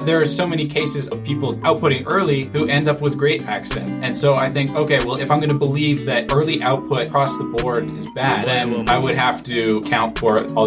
there are so many cases of people outputting early who end up with great accent. And so I think, okay, well, if I'm going to believe that early output across the board is bad, then I would have to count for all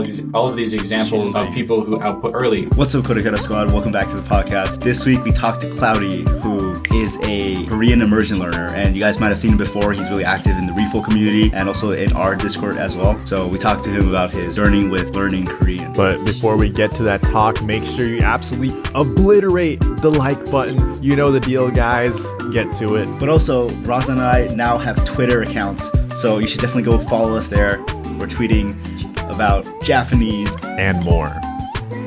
of these examples of people who output early. What's up, KoreKara squad? Welcome back to the podcast. This week we talked to Clowdy, who is a Korean immersion learner, and you guys might have seen him before. He's really active in the Refill community and also in our Discord as well. So we talked to him about his journey with learning Korean. But before we get to that talk, make sure you absolutely obliterate the like button. You know the deal, guys. Get to it. But also, Roz and I now have Twitter accounts, so you should definitely go follow us there. We're tweeting about Japanese and more.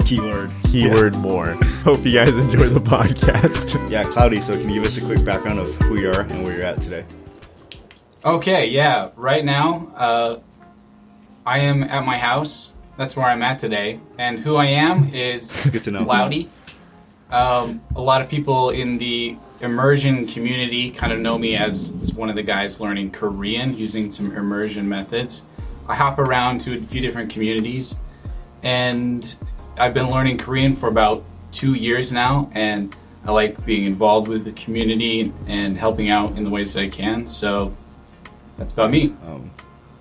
Keyword more. Hope you guys enjoy the podcast. Yeah, Clowdy, so can you give us a quick background of who you are and where you're at today? Okay, yeah. Right now, I am at my house. That's where I'm at today. And who I am is good to know. Clowdy. A lot of people in the Immersion community kind of know me as one of the guys learning Korean using some immersion methods. I hop around to a few different communities, and I've been learning Korean for about 2 years now, and I like being involved with the community and helping out in the ways that I can. So that's about me.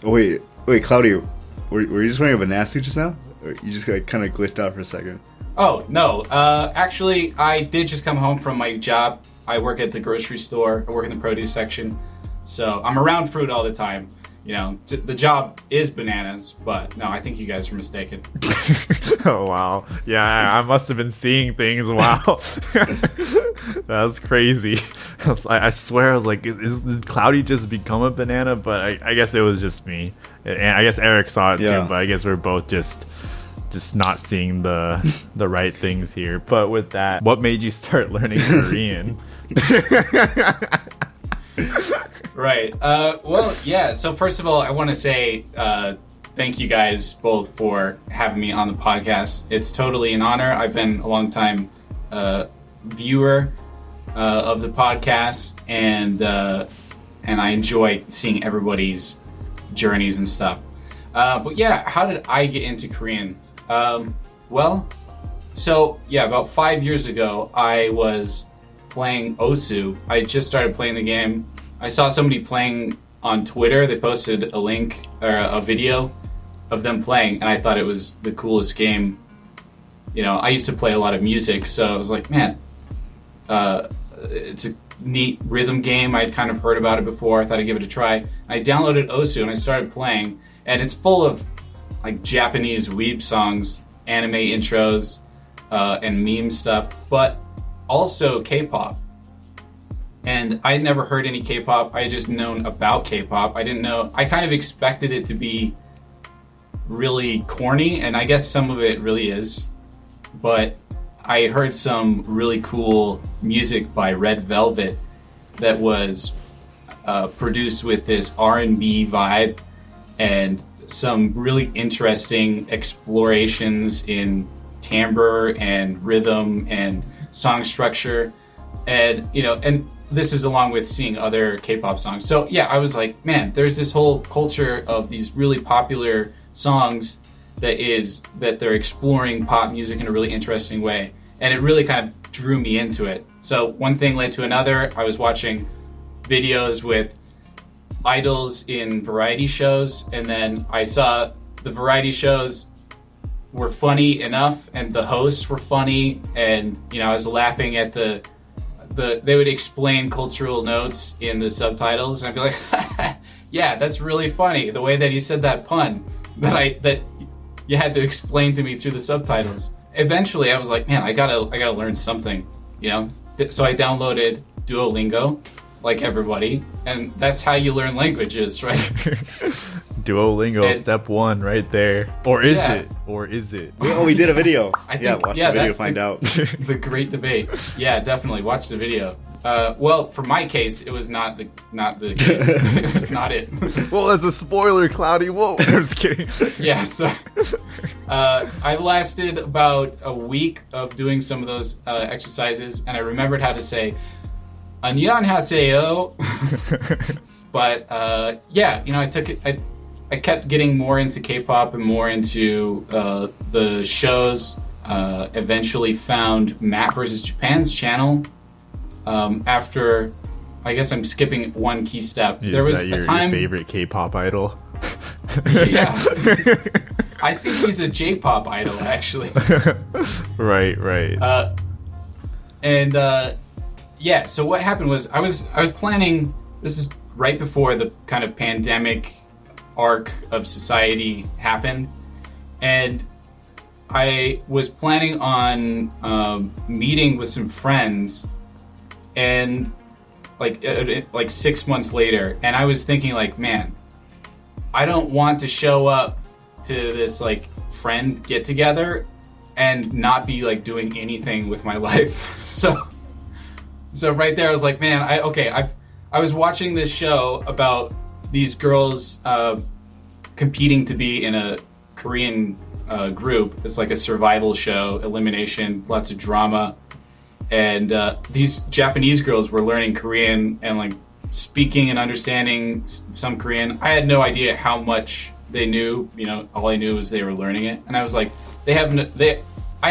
Wait, Clowdy, were you just wearing a banana suit just now? Or you just kind of glitched out for a second? Oh, no. Actually, I did just come home from my job. I work at the grocery store. I work in the produce section. So I'm around fruit all the time. You know, the job is bananas, but no, I think you guys are mistaken. Oh, wow. Yeah, I must have been seeing things. Wow. That's crazy. I swear, I was like, did Clowdy just become a banana? But I guess it was just me. And I guess Eric saw it too, but I guess we're both just not seeing the right things here. But with that, what made you start learning Korean? Right. Well, yeah. So first of all, I want to say thank you guys both for having me on the podcast. It's totally an honor. I've been a long time viewer of the podcast, and I enjoy seeing everybody's journeys and stuff. But yeah, how did I get into Korean? Well, so yeah, about 5 years ago, I was playing Osu. I just started playing the game. I saw somebody playing on Twitter. They posted a link or a video of them playing, and I thought it was the coolest game. You know, I used to play a lot of music, so I was like, man, it's a neat rhythm game. I'd kind of heard about it before. I thought I'd give it a try. I downloaded Osu and I started playing, and it's full of like Japanese weeb songs, anime intros, and meme stuff, but also K-pop. And I never heard any K-pop. I had just known about K-pop. I didn't know. I kind of expected it to be really corny, and I guess some of it really is. But I heard some really cool music by Red Velvet that was produced with this R&B vibe and some really interesting explorations in timbre and rhythm and song structure. And, you know, and this is along with seeing other K-pop songs. So yeah, I was like, man, there's this whole culture of these really popular songs that they're exploring pop music in a really interesting way. And it really kind of drew me into it. So one thing led to another. I was watching videos with idols in variety shows, and then I saw the variety shows were funny enough and the hosts were funny, and you know, I was laughing at they would explain cultural notes in the subtitles, and I'd be like, yeah, that's really funny, the way that he said that pun that you had to explain to me through the subtitles. Eventually I was like, man, I gotta learn something, you know. So I downloaded Duolingo, like everybody, and that's how you learn languages, right? Duolingo, step one right there. Or is it? We did a video. I think, watch the video to find out. The great debate. Yeah, definitely watch the video. Well, for my case, it was not the case. It was not it. Well, that's a spoiler, Clowdy. Whoa, I'm just kidding. Yeah, so I lasted about a week of doing some of those exercises, and I remembered how to say 안녕하세요. But yeah, you know, I took it. I kept getting more into K-pop and more into the shows. eventually found Matt versus Japan's channel. After, I guess I'm skipping one key step. Is there was that your favorite K-pop idol? Yeah. I think he's a J-pop idol, actually. Right. Yeah, so what happened was I was planning, this is right before the kind of pandemic arc of society happened, and I was planning on meeting with some friends, and like 6 months later, and I was thinking like, man, I don't want to show up to this like friend get together and not be like doing anything with my life. So right there I was like, man, I was watching this show about these girls competing to be in a Korean group. It's like a survival show, elimination, lots of drama. And these Japanese girls were learning Korean and like speaking and understanding some Korean. I had no idea how much they knew. You know, all I knew was they were learning it. And I was like, I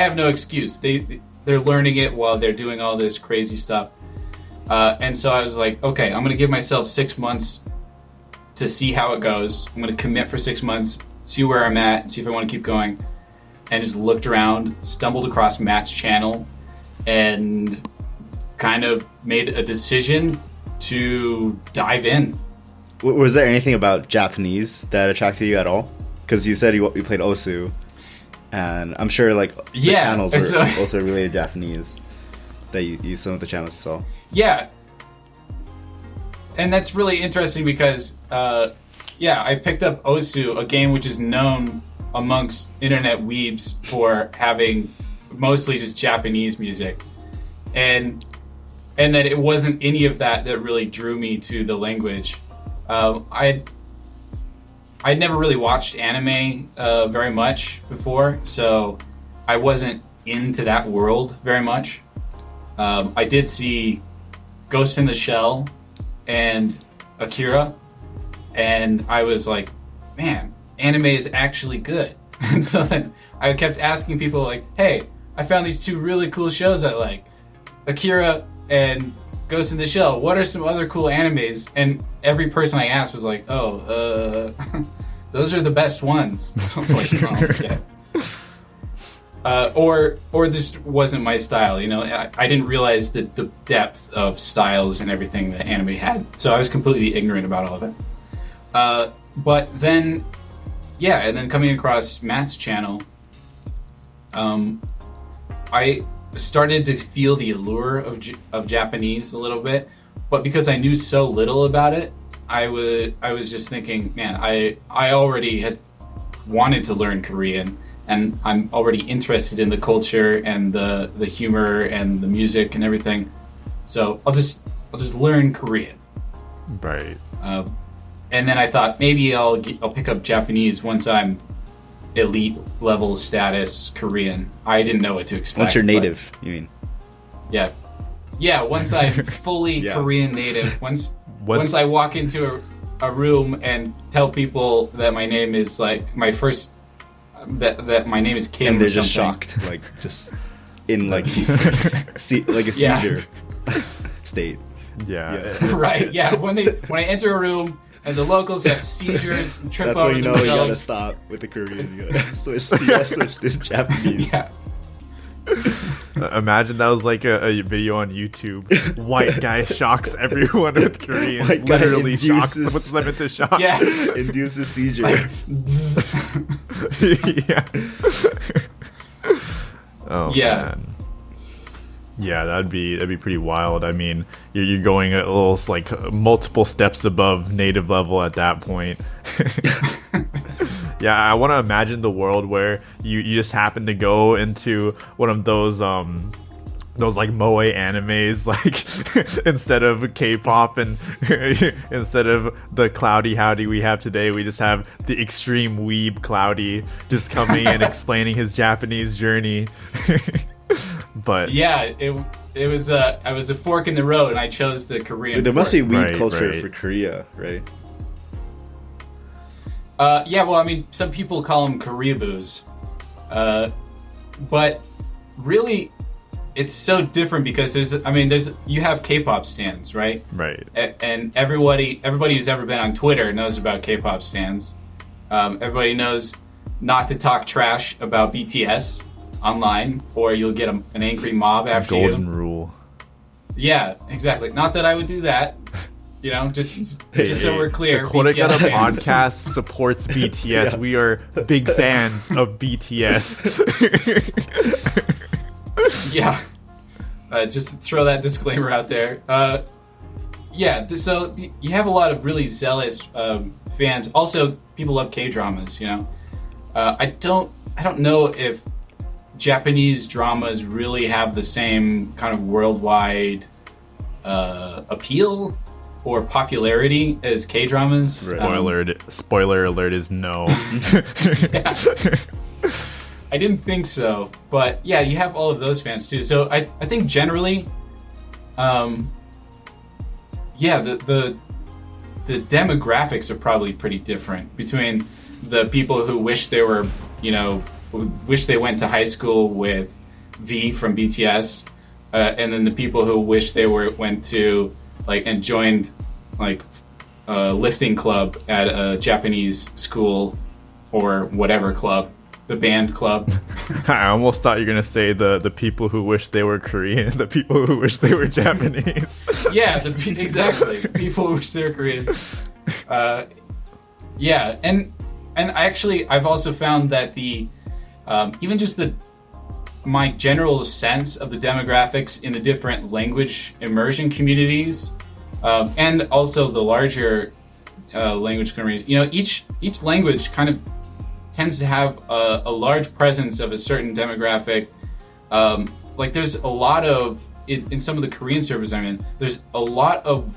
have no excuse. They're learning it while they're doing all this crazy stuff. And so I was like, okay, I'm going to give myself 6 months to see how it goes. I'm going to commit for 6 months, see where I'm at, see if I want to keep going. And just looked around, stumbled across Matt's channel, and kind of made a decision to dive in. Was there anything about Japanese that attracted you at all? Because you said you played Osu, and I'm sure like the channels were also related to Japanese. That you some of the channels you saw. Yeah, and that's really interesting because I picked up Osu, a game which is known amongst internet weebs for having mostly just Japanese music, and that it wasn't any of that really drew me to the language. I'd never really watched anime very much before, so I wasn't into that world very much. I did see Ghost in the Shell and Akira, and I was like, man, anime is actually good. And so then I kept asking people like, hey, I found these two really cool shows I like, Akira and Ghost in the Shell. What are some other cool animes? And every person I asked was like, those are the best ones. So I was like, oh, okay. Or this wasn't my style, you know. I didn't realize the depth of styles and everything that anime had, so I was completely ignorant about all of it. But then, and then coming across Matt's channel, I started to feel the allure of Japanese a little bit, but because I knew so little about it, I was just thinking, man, I already had wanted to learn Korean. And I'm already interested in the culture and the humor and the music and everything, so I'll just learn Korean. Right. And then I thought maybe I'll pick up Japanese once I'm elite level status Korean. I didn't know what to expect. Once you're native, you mean? Yeah. Once I'm fully Korean native. Once I walk into a room and tell people that my name is like my first. That my name is Kim, and they're or just something. shocked, like just in like like a seizure state. Yeah. Right. Yeah. When I enter a room and the locals have seizures, and trip that's over when you know themselves. you gotta stop with the Korean. You gotta switch this Japanese. Yeah. Imagine that was like a video on YouTube. White guy shocks everyone with Korean. White guy literally shocks them, induces- puts them into shock. Yeah. Induces seizure. Yeah. Oh, Yeah. man. Yeah, that'd be pretty wild. I mean, you're going a little like multiple steps above native level at that point. Yeah, I want to imagine the world where you just happen to go into one of those like moe animes, like instead of K-pop and instead of the Clowdy Howdy we have today, we just have the extreme weeb Clowdy just coming and explaining his Japanese journey. But Yeah, it was a fork in the road, and I chose the Korean. There must be fork. weed culture right. for Korea, right? Yeah, well, I mean, some people call them Koreaboos. but really, it's so different because you have K-pop stans, right? Right. And everybody who's ever been on Twitter knows about K-pop stans. Everybody knows not to talk trash about BTS online, or you'll get an angry mob after you. Golden rule. Yeah, exactly. Not that I would do that. Just so we're clear. The KoreKara BTS fans. podcast supports BTS. Yeah. We are big fans of BTS. Yeah. Just to throw that disclaimer out there. So you have a lot of really zealous fans. Also, people love K-dramas, I don't know if Japanese dramas really have the same kind of worldwide appeal or popularity as K-dramas. Right. Spoiler alert is no. Yeah. I didn't think so, but yeah, you have all of those fans too. So I think generally, the demographics are probably pretty different between the people who wish they were, wish they went to high school with V from BTS, and then the people who wish they went to and joined a lifting club at a Japanese school or whatever club. The band club. I almost thought you were going to say the people who wish they were Korean, the people who wish they were Japanese. Yeah, exactly. People who wish they were Korean. And I've also found that even just my general sense of the demographics in the different language immersion communities, and also the larger language communities, each language kind of tends to have a large presence of a certain demographic. There's a lot of, in some of the Korean servers I'm in, there's a lot of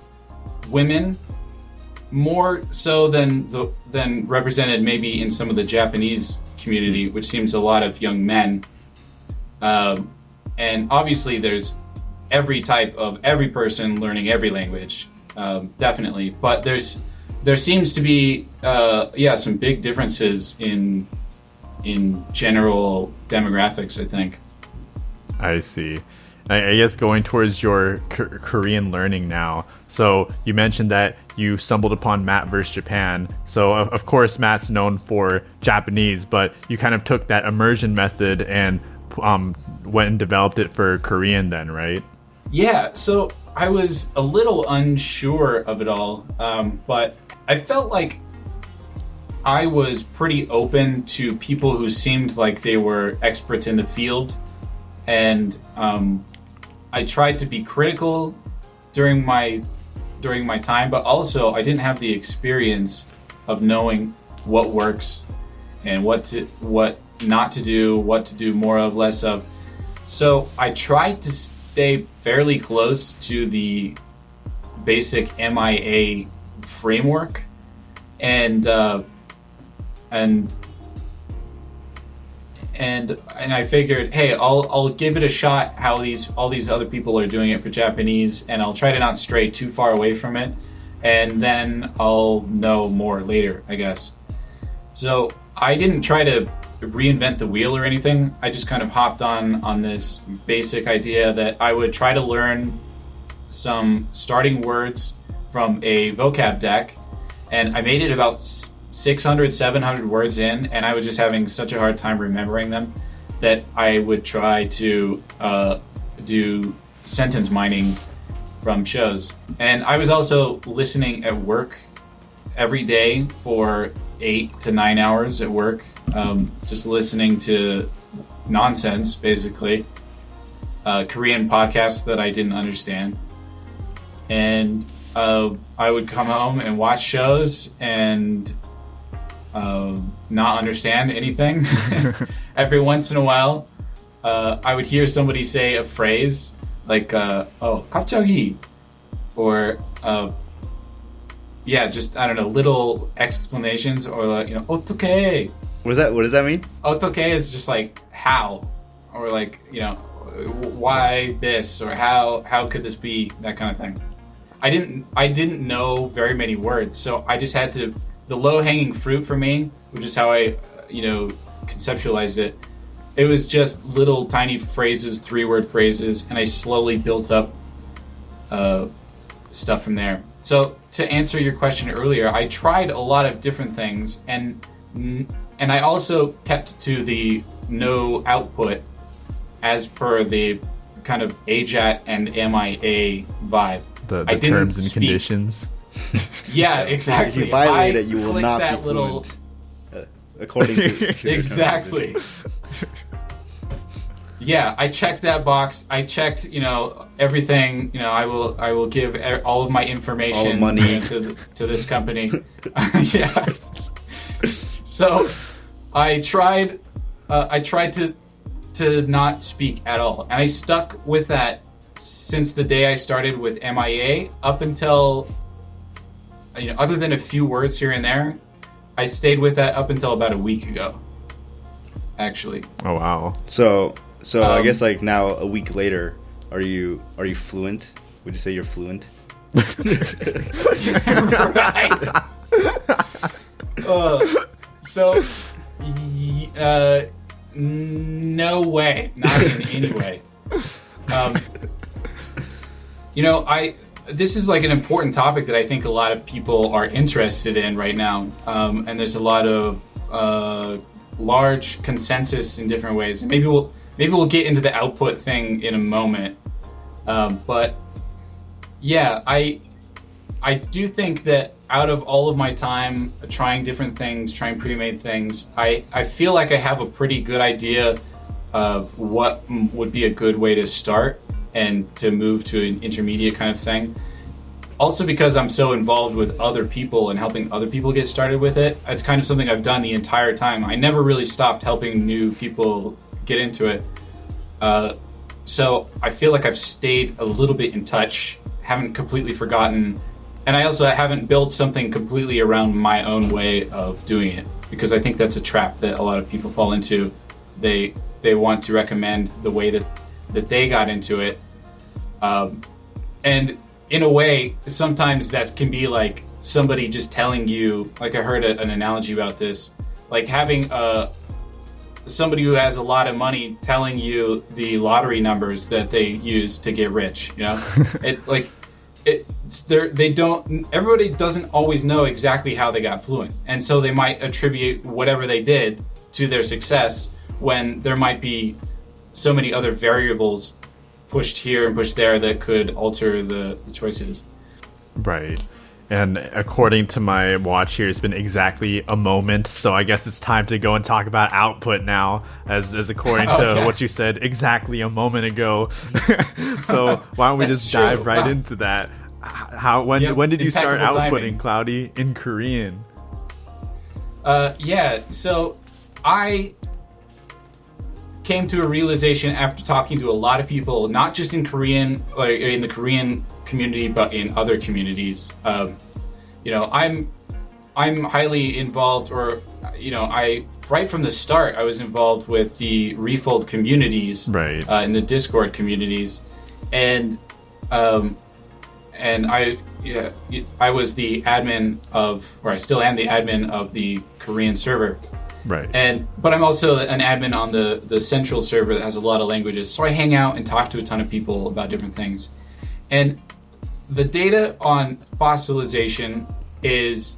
women, more so than represented maybe in some of the Japanese community, which seems a lot of young men. And obviously there's every type of every person learning every language, definitely. But there seems to be some big differences in general demographics, I think. I see. I guess going towards your Korean learning now. So you mentioned that you stumbled upon Matt vs. Japan. So of course Matt's known for Japanese, but you kind of took that immersion method and went and developed it for Korean then, right? Yeah, so I was a little unsure of it all, but I felt like I was pretty open to people who seemed like they were experts in the field, and I tried to be critical during my time, but also I didn't have the experience of knowing what works and what not to do, what to do more of, less of. So I tried to stay fairly close to the basic MIA framework, and I figured, hey, I'll give it a shot how all these other people are doing it for Japanese, and I'll try to not stray too far away from it, and then I'll know more later, I guess. So I didn't try to reinvent the wheel or anything. I just kind of hopped on this basic idea that I would try to learn some starting words from a vocab deck, and I made it about 600, 700 words in, and I was just having such a hard time remembering them that I would try to do sentence mining from shows. And I was also listening at work every day for 8 to 9 hours at work, just listening to nonsense, basically, Korean podcasts that I didn't understand. And I would come home and watch shows and not understand anything. Every once in a while, I would hear somebody say a phrase like, oh, 갑자기, or just, I don't know, little explanations, or 어떻게. What does that mean? 어떻게 is just like how, or like, why this, or how could this be, that kind of thing. I didn't know very many words, so I just had to, the low-hanging fruit for me, which is how I, conceptualized it, it was just little tiny phrases, 3-word phrases, and I slowly built up stuff from there. So to answer your question earlier, I tried a lot of different things, and I also kept to the no output as per the kind of AJAT and MIA vibe. The terms and conditions. Yeah, exactly. If you violate it, you will not be fluent. According to exactly. Yeah, I checked that box. I checked, everything. I will give all of my information, all money to this company. Yeah. So I tried to not speak at all, and I stuck with that since the day I started with MIA up until, other than a few words here and there, I stayed with that up until about a week ago, actually. Oh wow. So I guess like now a week later, are you fluent? Would you say you're fluent? Right. No way, not in any way. This is like an important topic that I think a lot of people are interested in right now, and there's a lot of large consensus in different ways. And maybe we'll get into the output thing in a moment, but yeah, I do think that out of all of my time trying different things, trying pre-made things, I feel like I have a pretty good idea of what would be a good way to start and to move to an intermediate kind of thing. Also because I'm so involved with other people and helping other people get started with it, it's kind of something I've done the entire time. I never really stopped helping new people get into it. So I feel like I've stayed a little bit in touch, haven't completely forgotten, and I also haven't built something completely around my own way of doing it, because I think that's a trap that a lot of people fall into. They want to recommend the way that they got into it, and in a way, sometimes that can be like somebody just telling you, like I heard an analogy about this, like having somebody who has a lot of money telling you the lottery numbers that they use to get rich, everybody doesn't always know exactly how they got fluent, and so they might attribute whatever they did to their success when there might be so many other variables pushed here and pushed there that could alter the choices. Right. And according to my watch here, it's been exactly a moment, so I guess it's time to go and talk about output now, as according to what you said exactly a moment ago. So why don't we just dive right into that? When did you start outputting, Clowdy, in Korean? So I came to a realization after talking to a lot of people, not just in Korean, like in the Korean community, but in other communities. I'm highly involved, or right from the start, I was involved with the Refold communities, right, in the Discord communities, and I was the admin of, or I still am the admin of the Korean server. Right. But I'm also an admin on the central server that has a lot of languages. So I hang out and talk to a ton of people about different things. And the data on fossilization is,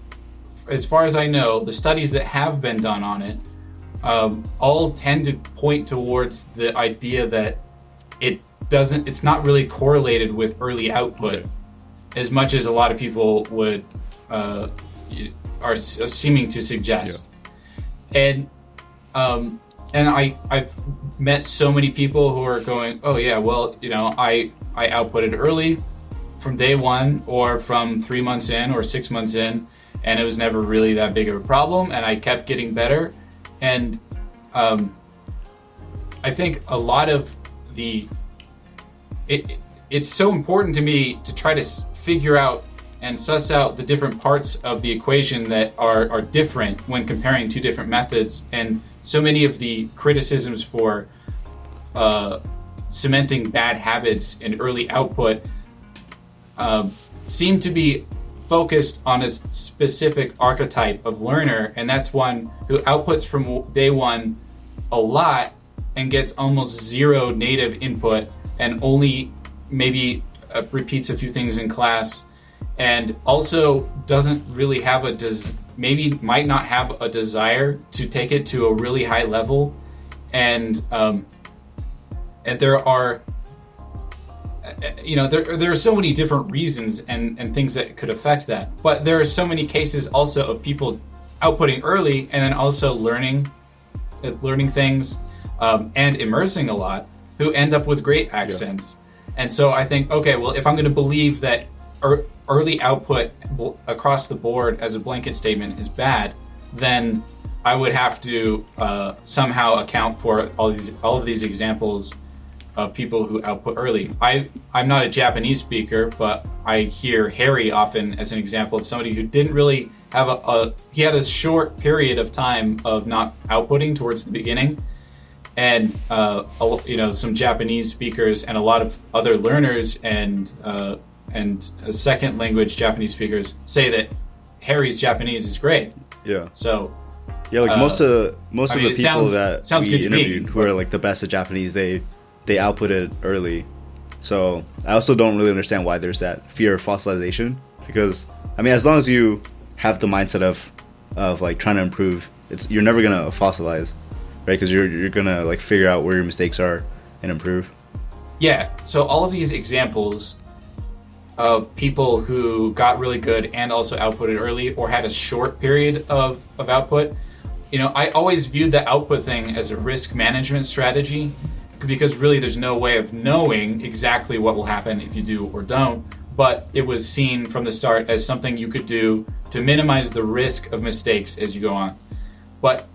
as far as I know, the studies that have been done on it all tend to point towards the idea that it's not really correlated with early output as much as a lot of people would are seeming to suggest. Yeah. And I've met so many people who are going, oh yeah, well, I outputted early from day one, or from 3 months in or 6 months in, and it was never really that big of a problem, and I kept getting better. And I think a lot of it's so important to me to try to figure out and suss out the different parts of the equation that are different when comparing two different methods. And so many of the criticisms for cementing bad habits in early output seem to be focused on a specific archetype of learner, and that's one who outputs from day one a lot and gets almost zero native input and only maybe repeats a few things in class, and also doesn't really have might not have a desire to take it to a really high level, and there are there are so many different reasons and things that could affect that, but there are so many cases also of people outputting early and then also learning things and immersing a lot, who end up with great accents. And so I think, okay, well, if I'm going to believe that early output across the board as a blanket statement is bad, then I would have to somehow account for all of these examples of people who output early. I'm not a Japanese speaker, but I hear Harry often as an example of somebody who didn't really have he had a short period of time of not outputting towards the beginning. And some Japanese speakers and a lot of other learners and second language Japanese speakers say that Harry's Japanese is great. Yeah. So yeah, like most of the people that we interviewed who are like the best at Japanese, they outputted early. So I also don't really understand why there's that fear of fossilization, because I mean, as long as you have the mindset of like trying to improve, you're never gonna fossilize. Right, because you're gonna like figure out where your mistakes are and improve. Yeah. So all of these examples of people who got really good and also outputted early or had a short period of output, I always viewed the output thing as a risk management strategy, because really there's no way of knowing exactly what will happen if you do or don't. But it was seen from the start as something you could do to minimize the risk of mistakes as you go on. But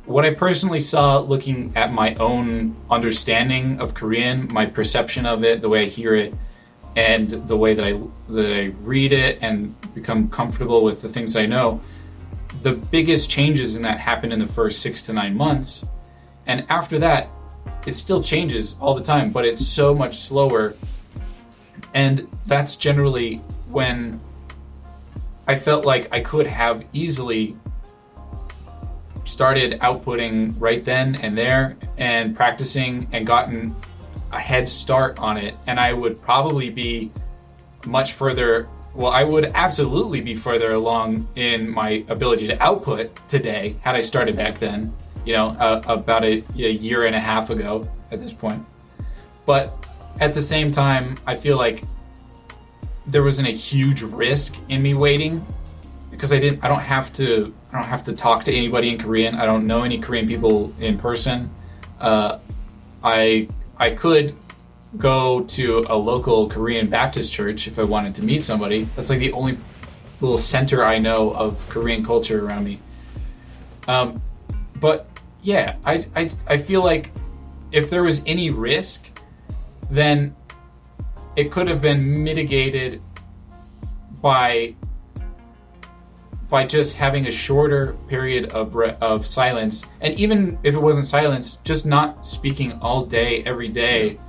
what I personally saw looking at my own understanding of Korean, my perception of it, the way I hear it, and the way that I read it and become comfortable with the things I know, the biggest changes in that happen in the first 6 to 9 months. And after that, it still changes all the time, but it's so much slower. And that's generally when I felt like I could have easily started outputting right then and there and practicing and gotten a head start on it, and I would probably be much further. Well, I would absolutely be further along in my ability to output today had I started back then, about a year and a half ago at this point. But at the same time, I feel like there wasn't a huge risk in me waiting, because I don't have to talk to anybody in Korean. I don't know any Korean people in person. I could go to a local Korean Baptist church if I wanted to meet somebody. That's like the only little center I know of Korean culture around me. But yeah, I feel like if there was any risk, then it could have been mitigated by just having a shorter period of silence. And even if it wasn't silence, just not speaking all day, every day.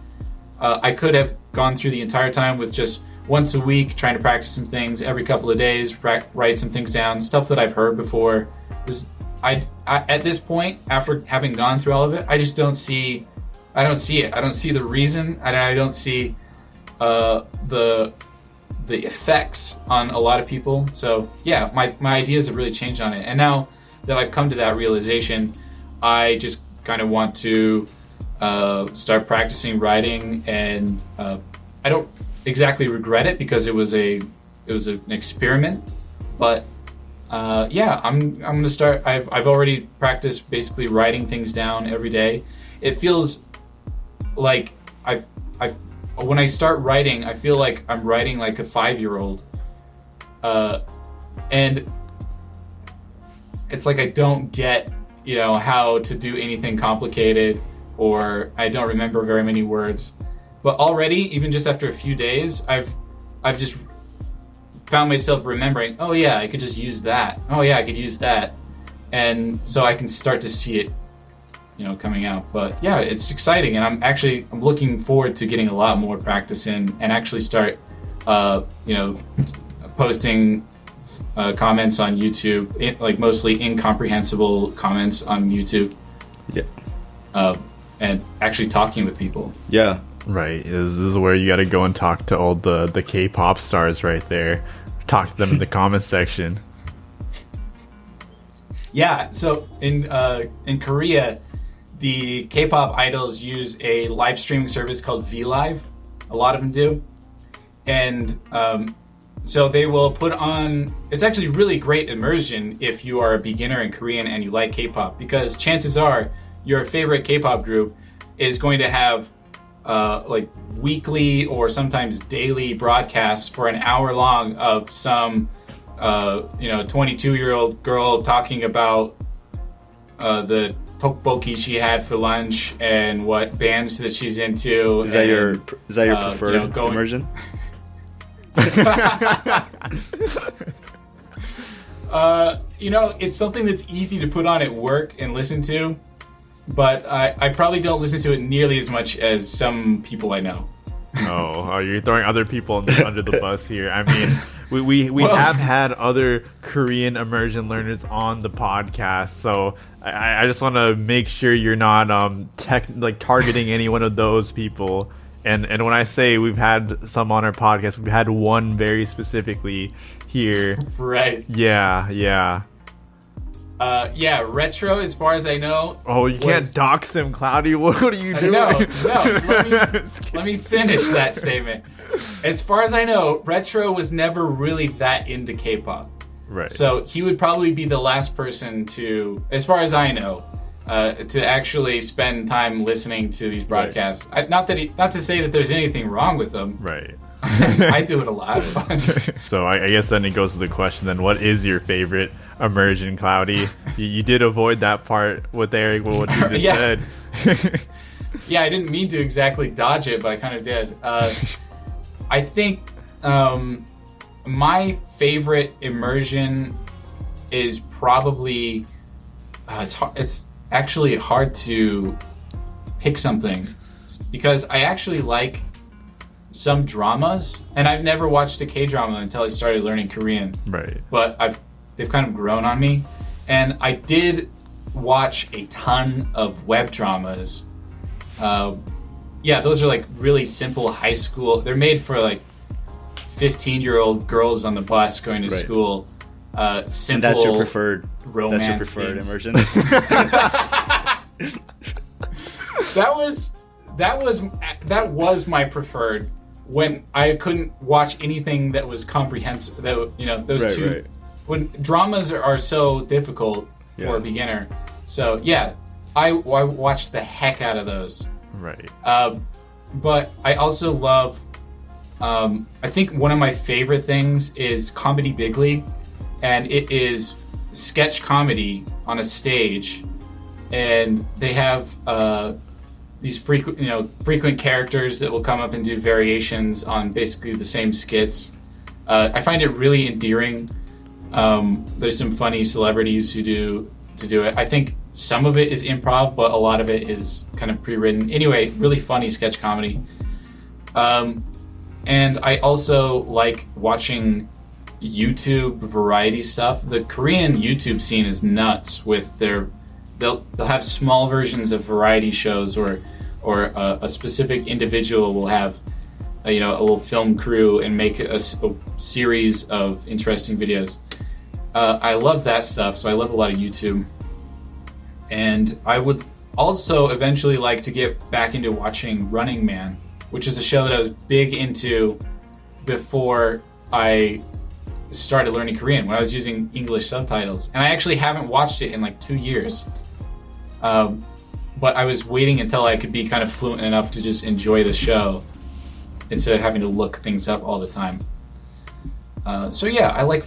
I could have gone through the entire time with just once a week, trying to practice some things, every couple of days, write some things down, stuff that I've heard before. I at this point, after having gone through all of it, I just don't see it. I don't see the reason, and I don't see the effects on a lot of people. So yeah, my ideas have really changed on it. And now that I've come to that realization, I just kind of want to start practicing writing, and I don't exactly regret it because it was an experiment. But yeah, I'm gonna start. I've already practiced basically writing things down every day. It feels like when I start writing, I feel like I'm writing like a 5-year-old, and it's like I don't get how to do anything complicated, or I don't remember very many words. But already, even just after a few days, I've just found myself remembering, oh yeah, I could just use that. Oh yeah, I could use that. And so I can start to see it, coming out. But yeah, it's exciting, and I'm looking forward to getting a lot more practice in and actually start, posting comments on YouTube, like mostly incomprehensible comments on YouTube. Yeah. and actually talking with people. Yeah. Right. This is where you got to go and talk to all the K-pop stars right there. Talk to them in the comment section. Yeah. So in Korea, the K-pop idols use a live streaming service called VLive. A lot of them do, and so they will put on. It's actually really great immersion if you are a beginner in Korean and you like K-pop, because chances are your favorite K-pop group is going to have like weekly or sometimes daily broadcasts for an hour long of some 22-year-old girl talking about the tteokbokki she had for lunch and what bands that she's into. Is that your preferred immersion? It's something that's easy to put on at work and listen to, but I probably don't listen to it nearly as much as some people I know. Oh, you're throwing other people under the bus here. I mean, we have had other Korean immersion learners on the podcast, so I just want to make sure you're not targeting any one of those people. And when I say we've had some on our podcast, we've had one very specifically here. Right. Yeah. Retro, as far as I know. Oh, you can't dox him, Clowdy. What are you doing? No. Let me finish that statement. As far as I know, Retro was never really that into K-pop. Right. So he would probably be the last person to, as far as I know, to actually spend time listening to these broadcasts. Right. Not to say that there's anything wrong with them. Right. I do it a lot. So I guess then it goes to the question then, what is your favorite immersion, Clowdy? You did avoid that part with Eric, what you just said. Yeah, I didn't mean to exactly dodge it, but I kind of did. I think my favorite immersion is probably it's actually hard to pick something, because I actually like some dramas, and I've never watched a K-drama until I started learning Korean. Right. But they've kind of grown on me, and I did watch a ton of web dramas. Those are like really simple high school. They're made for like 15-year-old girls on the bus going to school. Simple. And that's your preferred romance. That's your preferred immersion. That was my preferred when I couldn't watch anything that was comprehensive. Those two. Right. When dramas are so difficult for a beginner. So yeah, I watched the heck out of those. Right. But I also love. I think one of my favorite things is Comedy Big League, and it is sketch comedy on a stage, and they have these frequent characters that will come up and do variations on basically the same skits. I find it really endearing. There's some funny celebrities who do it. I think some of it is improv, but a lot of it is kind of pre-written. Anyway, really funny sketch comedy. And I also like watching YouTube variety stuff. The Korean YouTube scene is nuts with they'll have small versions of variety shows, or a specific individual will have a little film crew and make a series of interesting videos. I love that stuff, so I love a lot of YouTube. And I would also eventually like to get back into watching Running Man, which is a show that I was big into before I started learning Korean, when I was using English subtitles. And I actually haven't watched it in like 2 years. But I was waiting until I could be kind of fluent enough to just enjoy the show instead of having to look things up all the time. So yeah, I like.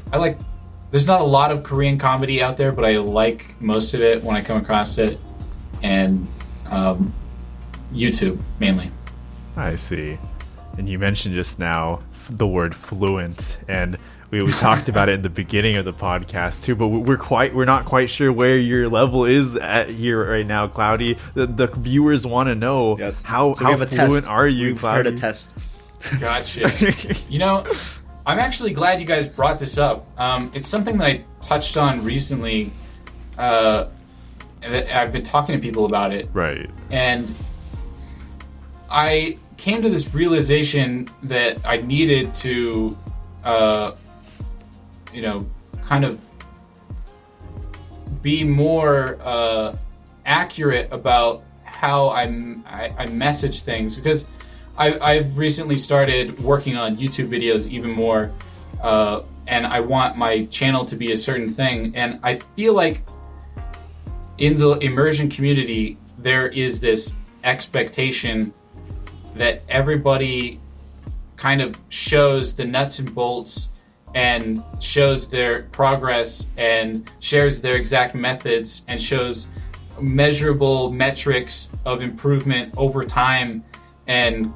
There's not a lot of Korean comedy out there, but I like most of it when I come across it, and YouTube mainly. I see. And you mentioned just now the word fluent, and we talked about it in the beginning of the podcast too, but we're not quite sure where your level is at here right now, Clowdy. The viewers want to know how fluent are you, Clowdy? We've prepared a test. Gotcha. I'm actually glad you guys brought this up. It's something that I touched on recently. And I've been talking to people about it. Right. And I came to this realization that I needed to, kind of be more accurate about how I message things, because I've recently started working on YouTube videos even more, and I want my channel to be a certain thing, and I feel like in the immersion community there is this expectation that everybody kind of shows the nuts and bolts and shows their progress and shares their exact methods and shows measurable metrics of improvement over time and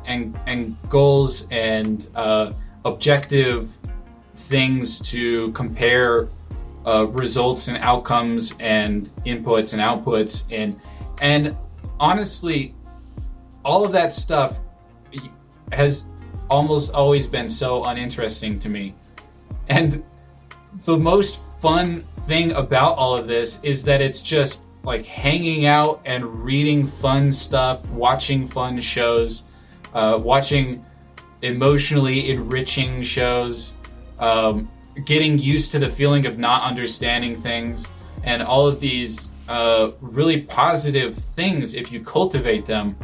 goals and objective things to compare results and outcomes and inputs and outputs, and honestly all of that stuff has almost always been so uninteresting to me. And the most fun thing about all of this is that it's just like hanging out and reading fun stuff, watching fun shows, watching emotionally enriching shows, getting used to the feeling of not understanding things, and all of these really positive things if you cultivate them.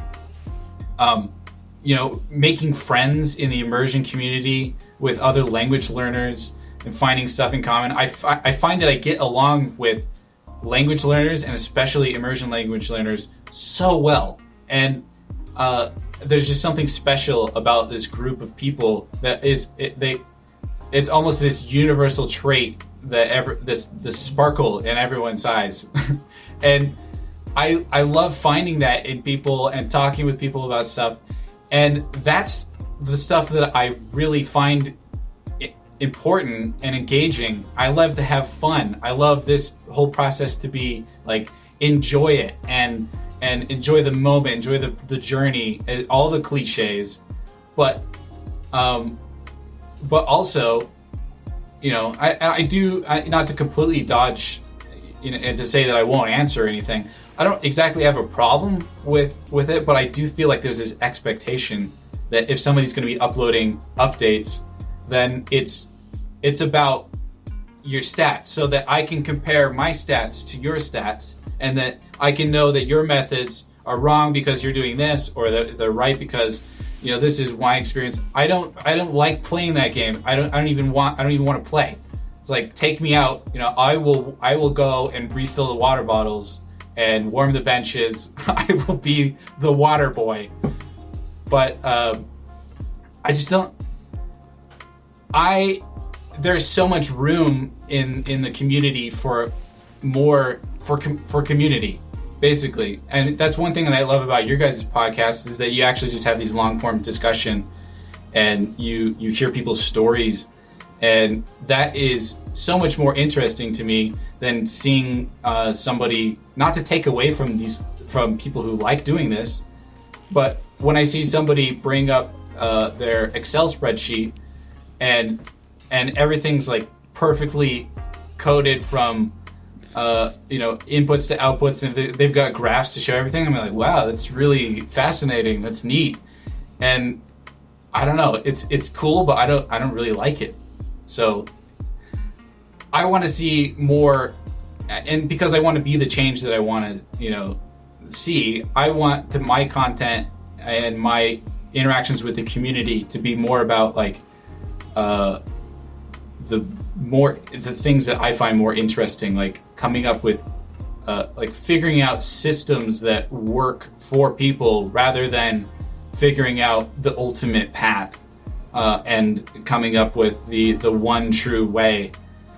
Making friends in the immersion community with other language learners and finding stuff in common. I find that I get along with language learners, and especially immersion language learners, so well. And there's just something special about this group of people that it's almost this universal trait that this sparkle in everyone's eyes. And I love finding that in people and talking with people about stuff. And that's the stuff that I really find important and engaging. I love to have fun. I love this whole process to be like, enjoy it and enjoy the moment, enjoy the journey, all the cliches. But also, I do, not to completely dodge, and to say that I won't answer anything. I don't exactly have a problem with it, but I do feel like there's this expectation that if somebody's going to be uploading updates, then it's about your stats, so that I can compare my stats to your stats, and that I can know that your methods are wrong because you're doing this, or they're right because this is my experience. I don't like playing that game. I don't even want to play. It's like, take me out. I will go and refill the water bottles and warm the benches. I will be the water boy. But I just don't. There's so much room in the community for more for community, basically. And that's one thing that I love about your guys' podcast, is that you actually just have these long form discussion, and you hear people's stories, and that is so much more interesting to me than seeing somebody, not to take away from people who like doing this, but when I see somebody bring up their Excel spreadsheet and everything's like perfectly coded from inputs to outputs, and they've got graphs to show everything, I'm like, wow, that's really fascinating, that's neat. And I don't know, it's cool, but I don't really like it. So I want to see more, and because I want to be the change that I want to see, I want my content and my interactions with the community to be more about like the things that I find more interesting, like coming up with like figuring out systems that work for people rather than figuring out the ultimate path and coming up with the one true way.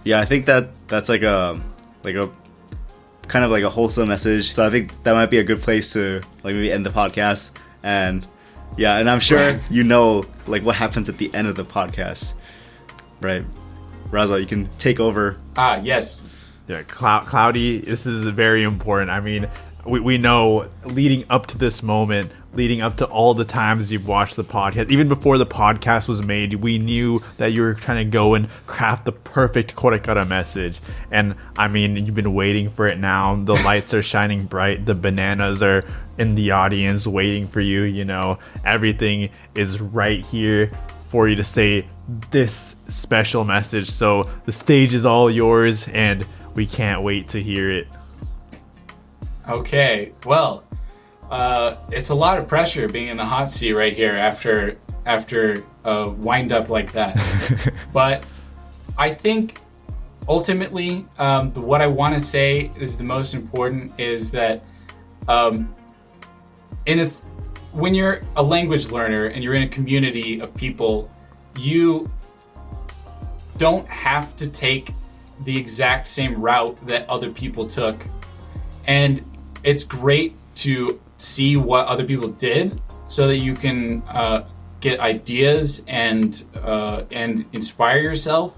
Yeah, I think that's like a kind of like a wholesome message. So I think that might be a good place to like maybe end the podcast. And yeah, and I'm sure like what happens at the end of the podcast, right? Raza, you can take over. Yes. Yeah, Clowdy, this is very important. I mean, we know leading up to this moment, leading up to all the times you've watched the podcast. Even before the podcast was made, we knew that you were trying to go and craft the perfect KoreKara message. And I mean, you've been waiting for it now. The lights are shining bright. The bananas are in the audience waiting for you. You know, everything is right here for you to say this special message. So the stage is all yours, and we can't wait to hear it. Okay, well, it's a lot of pressure being in the hot seat right here after a wind up like that. But I think ultimately, what I want to say is the most important is that when you're a language learner and you're in a community of people, you don't have to take the exact same route that other people took. And it's great to see what other people did so that you can get ideas and inspire yourself.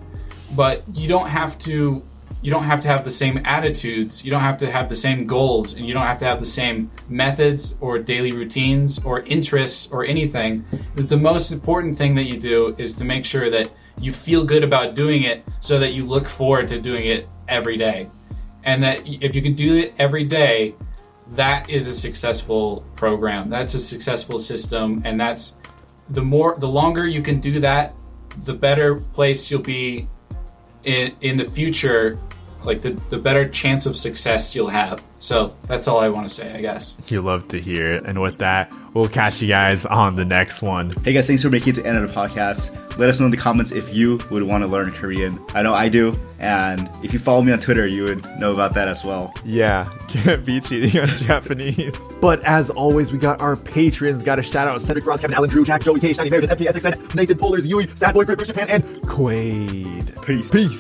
But you don't have to have the same attitudes, you don't have to have the same goals, and you don't have to have the same methods or daily routines or interests or anything. The most important thing that you do is to make sure that you feel good about doing it so that you look forward to doing it every day. And that if you can do it every day, that is a successful program. That's a successful system, and that's the longer you can do that, the better place you'll be in the future, like the better chance of success you'll have. So that's all I want to say, I guess. You love to hear it. And with that, we'll catch you guys on the next one. Hey guys, thanks for making it to the end of the podcast. Let us know in the comments if you would want to learn Korean. I know I do. And if you follow me on Twitter, you would know about that as well. Yeah, can't be cheating on Japanese. But as always, we got our patrons. Got a shout out Cedric Ross, Kevin Allen, Drew, Jack, Joey, K, Shiny Meredith, MKSXN, Nathan Polars, Yui, Sad Boy, British Japan, and Quaid. Peace. Peace.